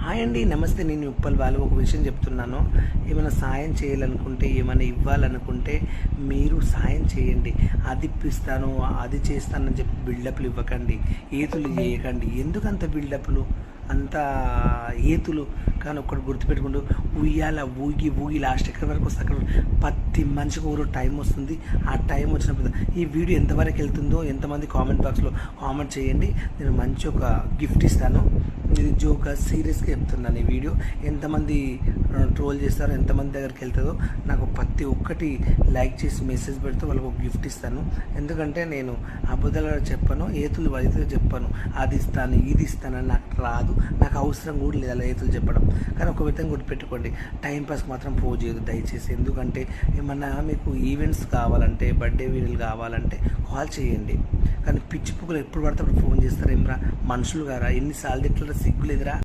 Hi అండి, నమస్తే. నేను ఉప్పల్ బాలు. ఒక విషయం చెప్తున్నాను. ఏమైనా సాయం చేయాలనుకుంటే, ఏమైనా ఇవ్వాలనుకుంటే మీరు సాయం చేయండి. అది ఇప్పిస్తాను, అది చేస్తానని చెప్పి బిల్డప్లు ఇవ్వకండి, ఏతులు చేయకండి. ఎందుకంత బిల్డప్లు, అంత ఏతులు? కానీ ఒక్కటి గుర్తుపెట్టుకుంటూ ఉయ్యాల ఊగి ఊగి లాస్ట్ ఎక్కడి వరకు వస్తే అక్కడ ప్రతి మనిషికి ఒక టైం వస్తుంది. ఆ టైం వచ్చినప్పుడు ఈ వీడియో ఎంతవరకు వెళ్తుందో ఎంతమంది కామెంట్ బాక్స్లో కామెంట్ చేయండి. నేను మంచి ఒక గిఫ్ట్ ఇస్తాను. ఇది జోక్గా సీరియస్గా చెప్తున్నాను. ఈ వీడియో ఎంతమంది ట్రోల్ చేస్తారో, ఎంతమంది దగ్గరికి వెళ్తుందో నాకు ప్రతి ఒక్కటి లైక్ చేసి మెసేజ్ పెడితే వాళ్ళకి ఒక గిఫ్ట్ ఇస్తాను. ఎందుకంటే నేను అబద్ధాలు చెప్పను, ఏతులు అయితే చెప్పను. అది ఇస్తాను, ఇది ఇస్తానని నాకు రాదు, నాకు అవసరం కూడా లేదు అలా ఏతులు చెప్పడం. కానీ ఒక విధంగా గుర్తుపెట్టుకోండి, టైంపాస్కి మాత్రం పోజ్ చేయదు దయచేసి. ఎందుకంటే ఏమన్నా మీకు ఈవెంట్స్ కావాలంటే, బర్త్డే వీడియోలు కావాలంటే కాల్ చేయండి. కానీ పిచ్చి పుక్కులు ఎప్పుడు పడితే అప్పుడు ఫోన్ చేస్తారు. ఏమరా మనుషులు గారా? ఎన్నిసార్లు తిట్టారా? సిగ్గులేదురా?